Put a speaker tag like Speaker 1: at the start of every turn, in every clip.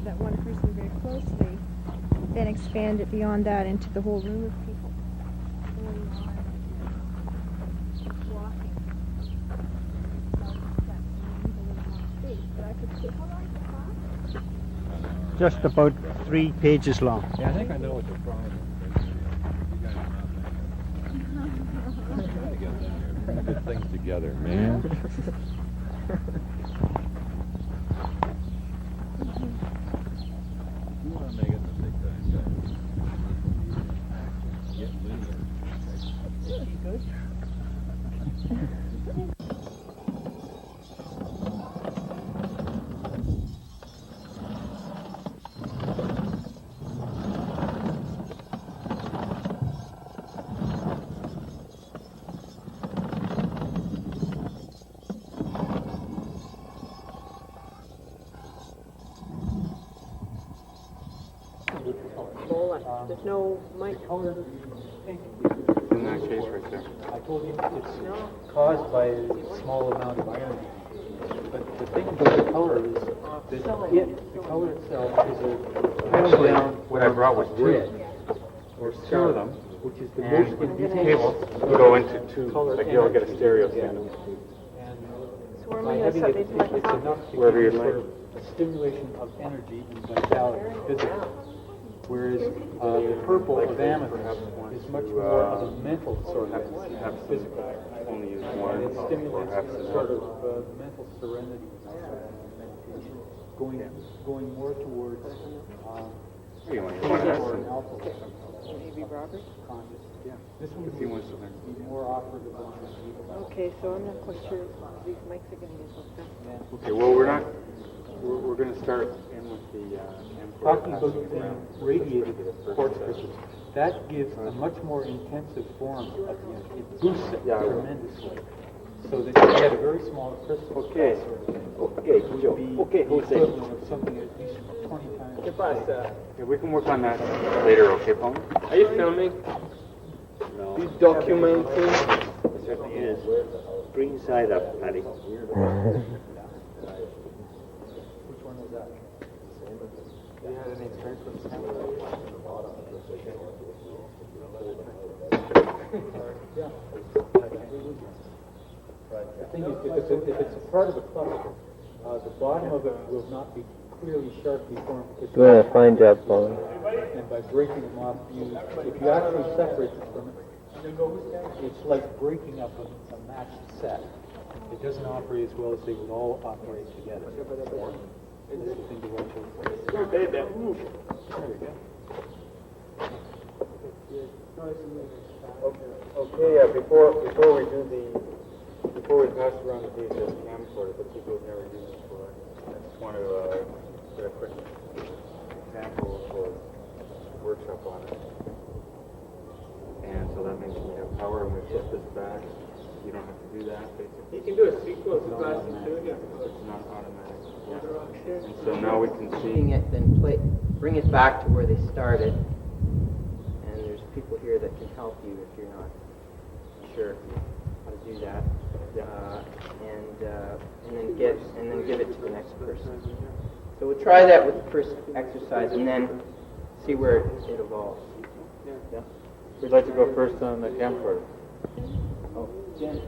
Speaker 1: that one person very closely, then expand it beyond that into the whole room of people. Going on, walking. But I could see, how long is the class?
Speaker 2: Just about 3 pages long.
Speaker 3: Yeah, I think I know what the problem is. You guys are good things together, man. You want to make it the big time guy. Get linear.
Speaker 1: Good.
Speaker 4: There's no mic.
Speaker 5: In that case right there. I told you it's caused by a small amount of energy. But the thing about the color is that the color itself is a
Speaker 6: What I brought was
Speaker 5: red or
Speaker 6: two of them,
Speaker 5: which is the
Speaker 6: and
Speaker 5: most
Speaker 6: these
Speaker 5: intense
Speaker 6: cables go into two,
Speaker 5: color
Speaker 6: like you'll get a
Speaker 5: energy.
Speaker 6: stereo
Speaker 5: Yeah.
Speaker 6: signal.
Speaker 5: And
Speaker 4: So we're
Speaker 5: by
Speaker 4: going to
Speaker 5: having
Speaker 4: set
Speaker 5: it,
Speaker 4: these
Speaker 5: it's
Speaker 4: mics off.
Speaker 5: enough to
Speaker 6: Wherever
Speaker 5: give
Speaker 6: you'd
Speaker 5: sort
Speaker 6: like.
Speaker 5: of a stimulation of energy and vitality physically. Whereas the purple of amethyst is much more of a mental sort of energy, physical.
Speaker 6: Only use
Speaker 5: And
Speaker 6: one
Speaker 5: it
Speaker 6: or
Speaker 5: stimulates
Speaker 6: perhaps
Speaker 5: a sort of mental serenity and meditation, going more towards
Speaker 6: You want
Speaker 5: more
Speaker 6: to
Speaker 5: alpha
Speaker 4: Maybe Robert?
Speaker 5: conscious. Yeah. This one
Speaker 6: if he wants to learn.
Speaker 5: would be more operative on the
Speaker 4: Okay, so I'm not quite sure if these mics are going to get hooked up.
Speaker 6: Okay, well we're going to start in with the
Speaker 5: Talking
Speaker 6: camcorder.
Speaker 5: about the radiated quartz crystals, that gives a much more intensive form of the energy. It boosts it tremendously, so that you get a very small crystal.
Speaker 6: Okay,
Speaker 5: Would be the equivalent of something at least 20 times.
Speaker 6: yeah, we can work on that later, okay, Paul?
Speaker 7: Are you filming?
Speaker 6: No.
Speaker 7: You documenting?
Speaker 6: It certainly is. Green side up, Patty.
Speaker 5: Which one was that? You had any experience with the camera? Yeah. The thing is, if it's a part of a cluster, the bottom of it will not be clearly sharply formed.
Speaker 7: Doing a fine job, Paul.
Speaker 5: And by breaking them off, if you actually separate them from it, it's like breaking up a matched set. It doesn't operate as well as they would all operate together. This is the thing to watch out for. There we go.
Speaker 6: Okay, before we pass around the camcorder, but people have never used it before, I just want to get a quick example for workshop on it. And so that means we have power and we flip this back. You don't have to do that, basically.
Speaker 7: You can do a sequence class too.
Speaker 6: It's not automatic. Yeah. And so now we can
Speaker 4: Shooting
Speaker 6: see.
Speaker 4: it, then bring it back to where they started. And there's people here that can help you if you're not sure how to do that. And then give it to the next person. So we'll try that with the first exercise and then see where it evolves.
Speaker 6: Yeah. We'd like to go first on the camcorder.
Speaker 4: Oh, Jen.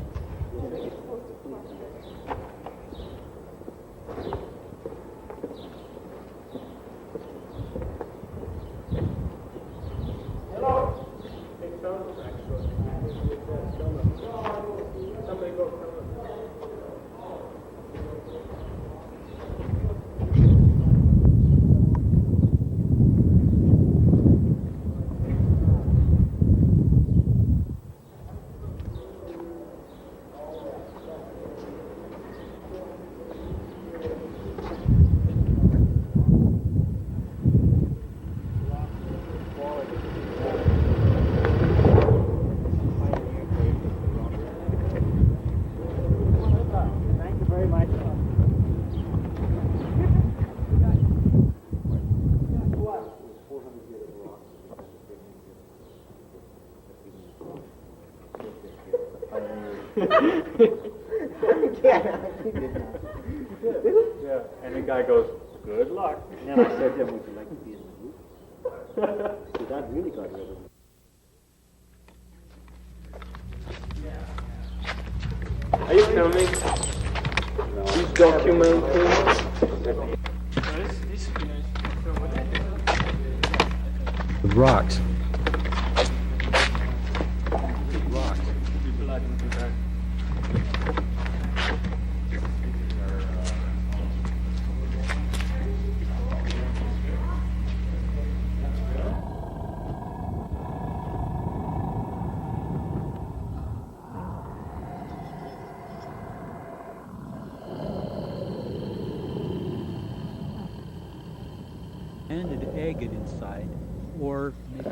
Speaker 6: Yeah, and the guy goes,
Speaker 7: Good luck.
Speaker 2: And I said to him, would you like to be in the group? So that really got rid of him.
Speaker 7: Are you filming? These documenting?
Speaker 5: The rocks. And an agate inside, or maybe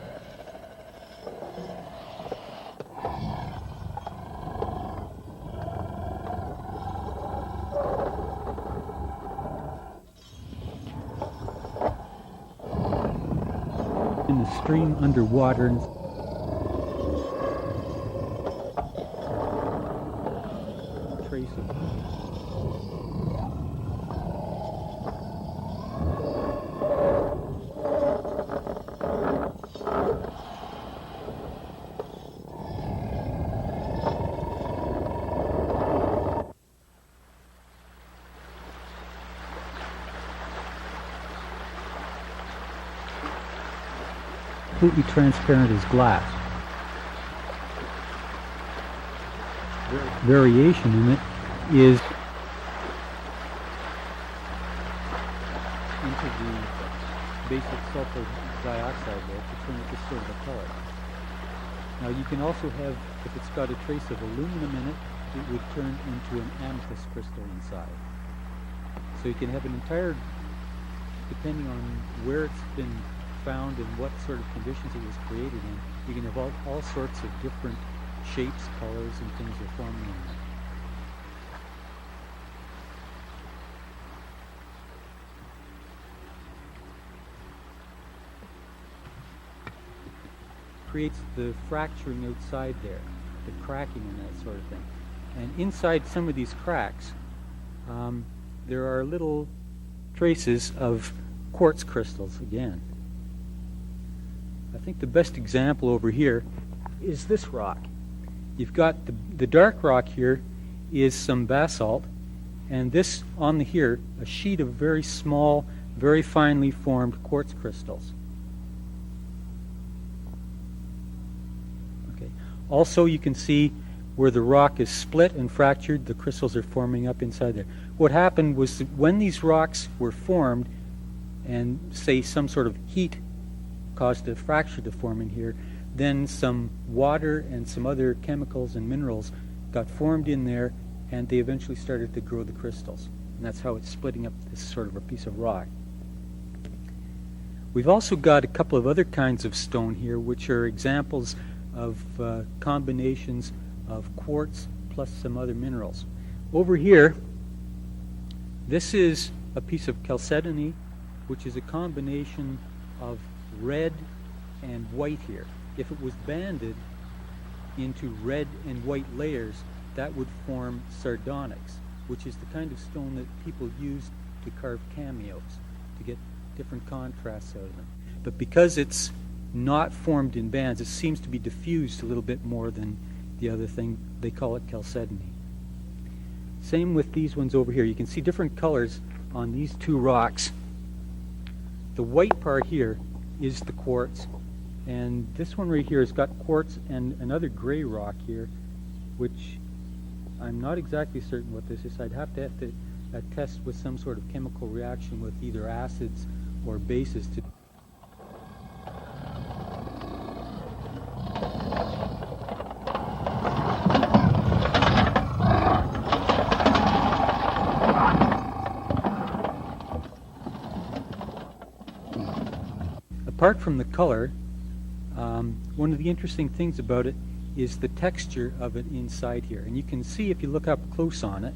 Speaker 5: in the stream underwater. Trace of completely transparent as glass. Variation in it is into the basic sulfur dioxide there to turn it to sort of a color. Now you can also have, if it's got a trace of aluminum in it, it would turn into an amethyst crystal inside. So you can have an entire, depending on where it's been found and what sort of conditions it was created in, you can have all sorts of different shapes, colors, and things are forming in it. Creates the fracturing outside there, the cracking and that sort of thing. And inside some of these cracks, there are little traces of quartz crystals again. I think the best example over here is this rock. You've got the dark rock here is some basalt, and this on here, a sheet of very small, very finely formed quartz crystals. Okay. Also, you can see where the rock is split and fractured, the crystals are forming up inside there. What happened was that when these rocks were formed, and say some sort of heat caused a fracture to form in here, then some water and some other chemicals and minerals got formed in there, and they eventually started to grow the crystals. And that's how it's splitting up this sort of a piece of rock. We've also got a couple of other kinds of stone here, which are examples of combinations of quartz plus some other minerals. Over here, this is a piece of chalcedony, which is a combination of red and white here. If it was banded into red and white layers, that would form sardonyx, which is the kind of stone that people use to carve cameos, to get different contrasts out of them. But because it's not formed in bands, it seems to be diffused a little bit more than the other thing. They call it chalcedony. Same with these ones over here. You can see different colors on these two rocks. The white part here is the quartz, and this one right here has got quartz and another gray rock here, which I'm not exactly certain what this is. I'd have to test with some sort of chemical reaction with either acids or bases to. Apart from the color, one of the interesting things about it is the texture of it inside here. And you can see if you look up close on it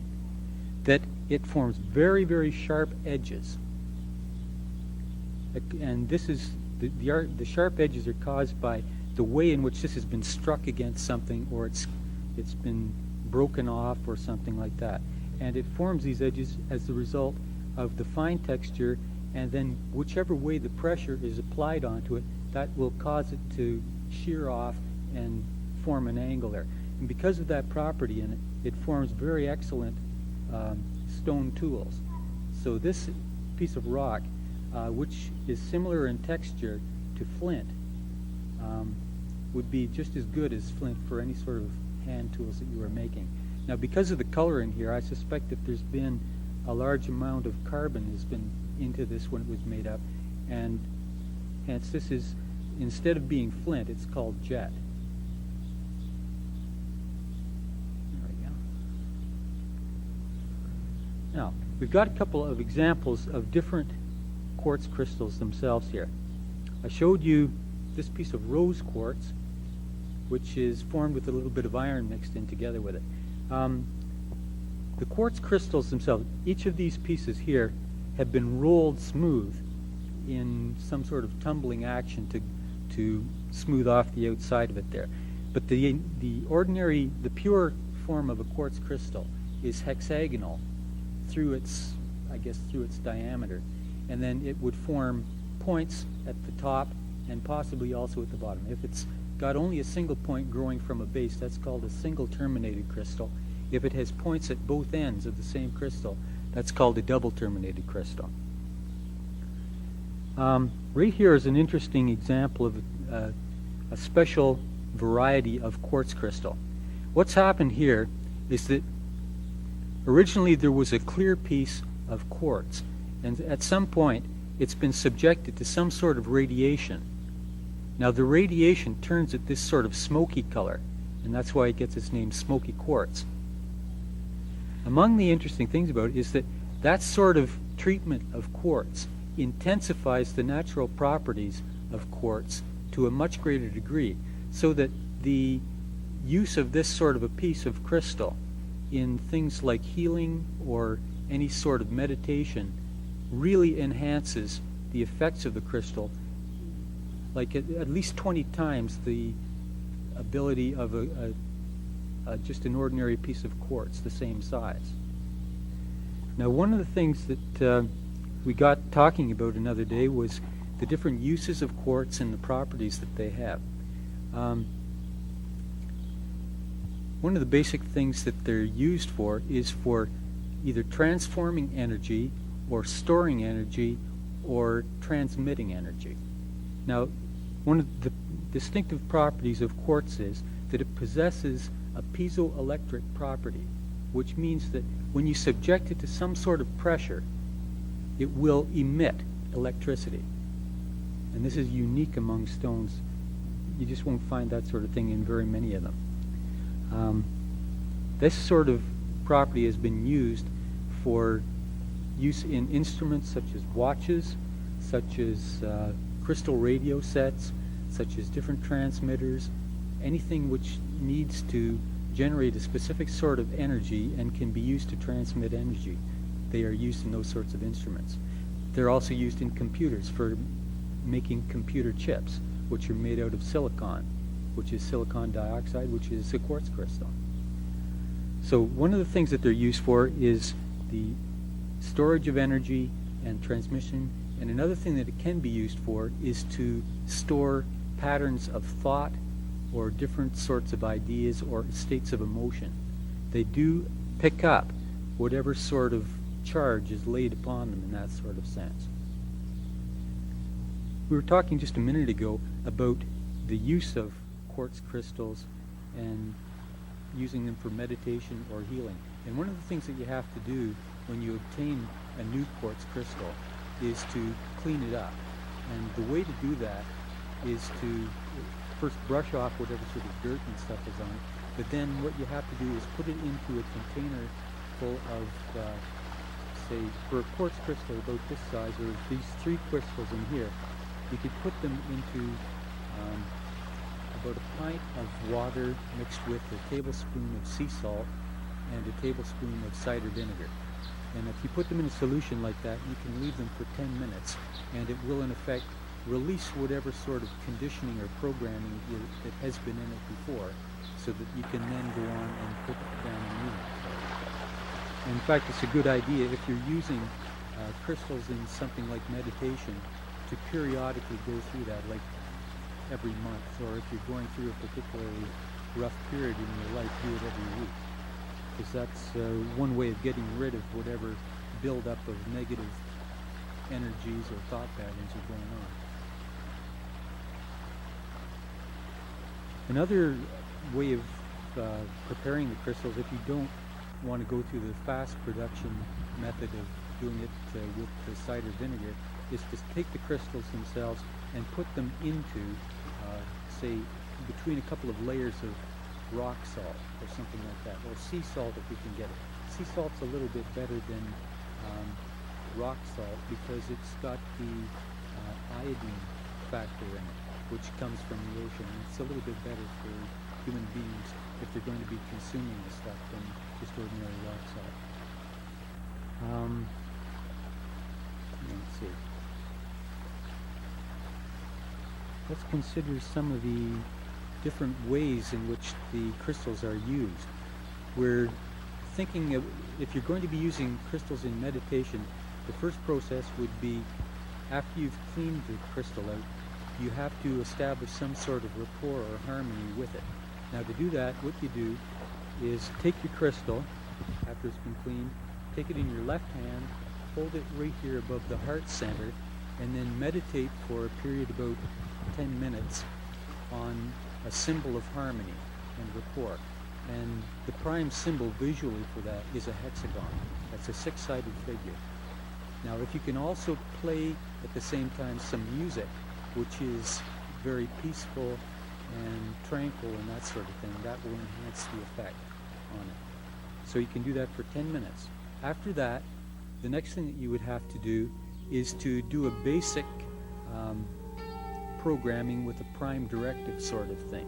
Speaker 5: that it forms very, very sharp edges. And this is the sharp edges are caused by the way in which this has been struck against something, or it's been broken off or something like that. And it forms these edges as the result of the fine texture and then whichever way the pressure is applied onto it, that will cause it to shear off and form an angle there. And because of that property in it, it forms very excellent stone tools. So this piece of rock, which is similar in texture to flint, would be just as good as flint for any sort of hand tools that you are making. Now, because of the color in here, I suspect that there's been a large amount of carbon has been into this when it was made up, and hence this is, instead of being flint, it's called jet. There we go. Now, we've got a couple of examples of different quartz crystals themselves here. I showed you this piece of rose quartz, which is formed with a little bit of iron mixed in together with it. The quartz crystals themselves, each of these pieces here have been rolled smooth in some sort of tumbling action to smooth off the outside of it there. But the pure form of a quartz crystal is hexagonal through its diameter, and then it would form points at the top and possibly also at the bottom. If it's got only a single point growing from a base, that's called a single terminated crystal. If it has points at both ends of the same crystal, that's called a double terminated crystal. Right here is an interesting example of a special variety of quartz crystal. What's happened here is that originally there was a clear piece of quartz, and at some point it's been subjected to some sort of radiation. Now the radiation turns it this sort of smoky color, and that's why it gets its name smoky quartz. Among the interesting things about it is that that sort of treatment of quartz intensifies the natural properties of quartz to a much greater degree, so that the use of this sort of a piece of crystal in things like healing or any sort of meditation really enhances the effects of the crystal, like at least 20 times the ability of just an ordinary piece of quartz the same size. Now, one of the things that we got talking about another day was the different uses of quartz and the properties that they have. One of the basic things that they're used for is for either transforming energy or storing energy or transmitting energy. Now, one of the distinctive properties of quartz is that it possesses a piezoelectric property, which means that when you subject it to some sort of pressure, it will emit electricity. And this is unique among stones. You just won't find that sort of thing in very many of them. This sort of property has been used for use in instruments such as watches, such as crystal radio sets, such as different transmitters, anything which needs to generate a specific sort of energy and can be used to transmit energy. They are used in those sorts of instruments. They're also used in computers for making computer chips, which are made out of silicon, which is silicon dioxide, which is a quartz crystal. So one of the things that they're used for is the storage of energy and transmission, and another thing that it can be used for is to store patterns of thought or different sorts of ideas or states of emotion. They do pick up whatever sort of charge is laid upon them in that sort of sense. We were talking just a minute ago about the use of quartz crystals and using them for meditation or healing. And one of the things that you have to do when you obtain a new quartz crystal is to clean it up. And the way to do that is to first brush off whatever sort of dirt and stuff is on it, but then what you have to do is put it into a container full of, say, for a quartz crystal about this size, or these 3 crystals in here, you could put them into about a pint of water mixed with a tablespoon of sea salt and a tablespoon of cider vinegar. And if you put them in a solution like that, you can leave them for 10 minutes, and it will in effect release whatever sort of conditioning or programming that has been in it before, so that you can then go on and put down a new one. In fact, it's a good idea if you're using crystals in something like meditation to periodically go through that, like every month, or if you're going through a particularly rough period in your life, do it every week. Because that's one way of getting rid of whatever buildup of negative energies or thought patterns are going on. Another way of preparing the crystals, if you don't want to go through the fast production method of doing it with the cider vinegar, is to take the crystals themselves and put them into, say, between a couple of layers of rock salt or something like that, or sea salt if you can get it. Sea salt's a little bit better than rock salt because it's got the iodine factor in it, which comes from the ocean. And it's a little bit better for human beings if they're going to be consuming the stuff than just ordinary rock salt. Let's see. Let's consider some of the different ways in which the crystals are used. We're thinking of, if you're going to be using crystals in meditation, the first process would be, after you've cleaned the crystal out, you have to establish some sort of rapport or harmony with it. Now to do that, what you do is take your crystal, after it's been cleaned, take it in your left hand, hold it right here above the heart center, and then meditate for a period about 10 minutes on a symbol of harmony and rapport. And the prime symbol visually for that is a hexagon. That's a six-sided figure. Now if you can also play at the same time some music, which is very peaceful and tranquil and that sort of thing, that will enhance the effect on it. So you can do that for 10 minutes. After that, the next thing that you would have to do is to do a basic programming with a prime directive sort of thing.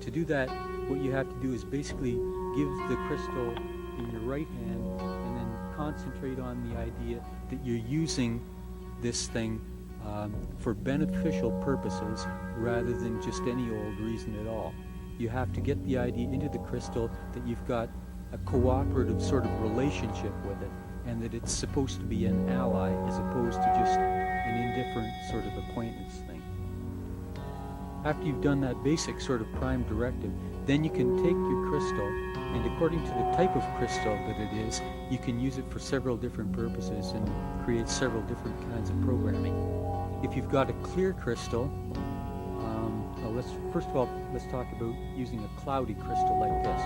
Speaker 5: To do that, what you have to do is basically give the crystal in your right hand and then concentrate on the idea that you're using this thing for beneficial purposes rather than just any old reason at all. You have to get the idea into the crystal that you've got a cooperative sort of relationship with it, and that it's supposed to be an ally as opposed to just an indifferent sort of acquaintance thing. After you've done that basic sort of prime directive, then you can take your crystal, and according to the type of crystal that it is, you can use it for several different purposes and create several different kinds of programming. If you've got a clear crystal, first of all, let's talk about using a cloudy crystal like this.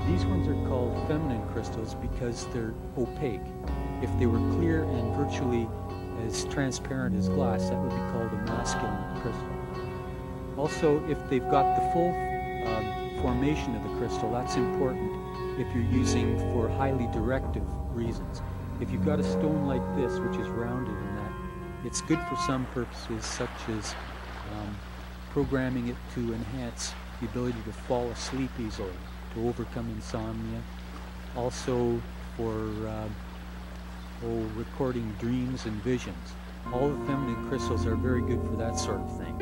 Speaker 5: These ones are called feminine crystals because they're opaque. If they were clear and virtually as transparent as glass, that would be called a masculine crystal. Also, if they've got the full formation of the crystal, that's important if you're using for highly directive reasons. If you've got a stone like this, which is rounded in that, it's good for some purposes, such as programming it to enhance the ability to fall asleep easily, to overcome insomnia. Also for recording dreams and visions. All the feminine crystals are very good for that sort of thing.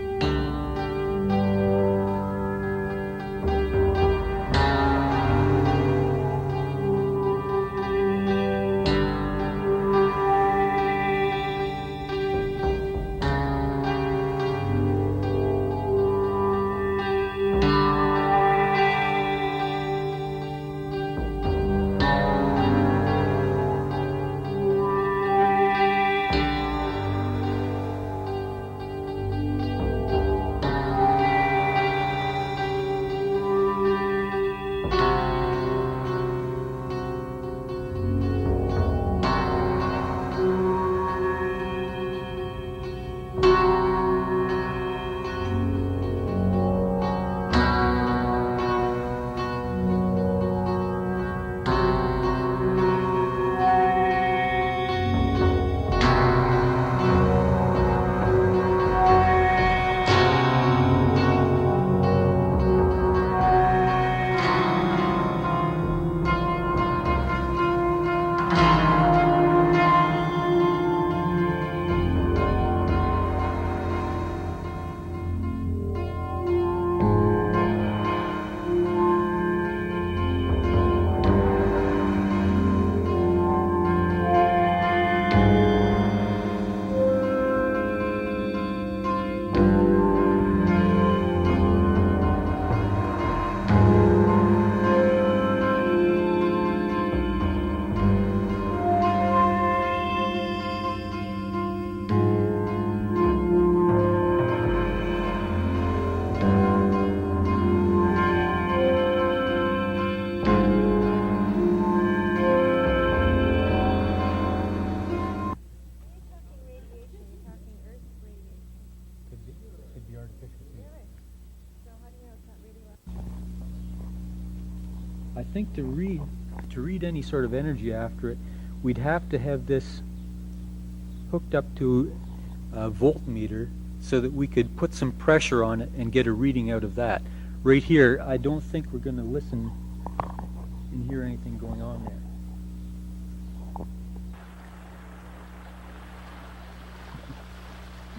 Speaker 5: I think to read any sort of energy after it, we'd have to have this hooked up to a voltmeter so that we could put some pressure on it and get a reading out of that. Right here, I don't think we're going to listen and hear anything going on there.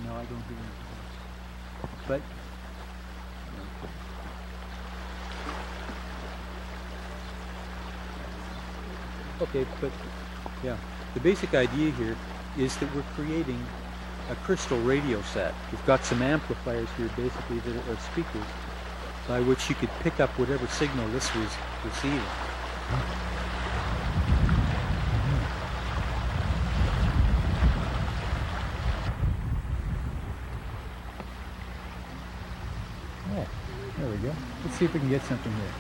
Speaker 5: No, I don't hear anything. But okay, but yeah, the basic idea here is that we're creating a crystal radio set. We've got some amplifiers here, basically, that are speakers by which you could pick up whatever signal this was receiving. Oh, there we go. Let's see if we can get something here.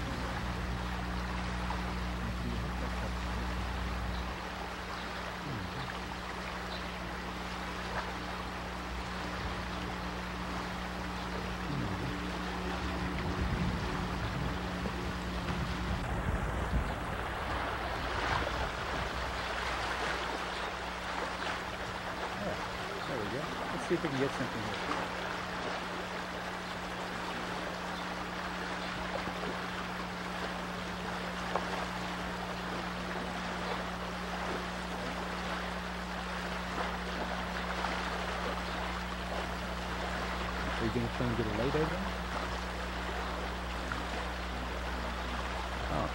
Speaker 5: There we go. Let's see if we can get something here. Are you going to try and get a light out of them? Oh.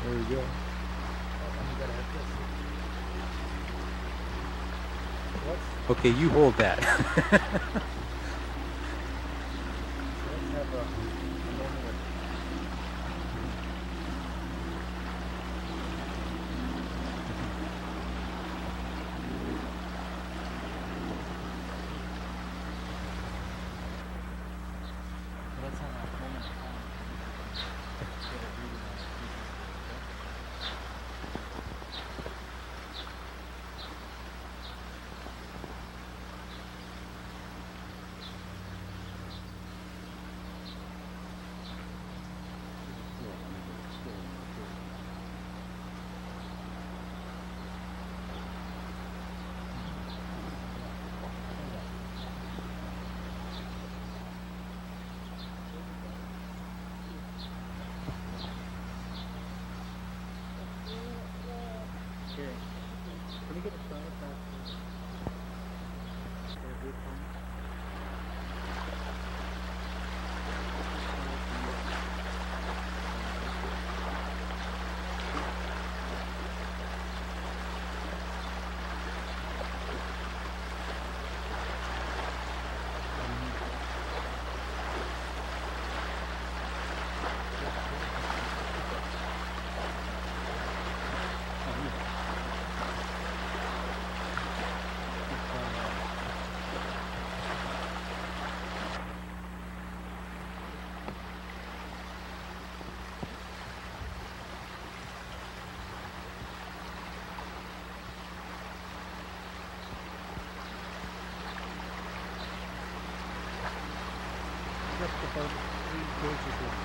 Speaker 5: There we go. Okay, you hold that. Can we get a shot of that? Just about 3 gauges long.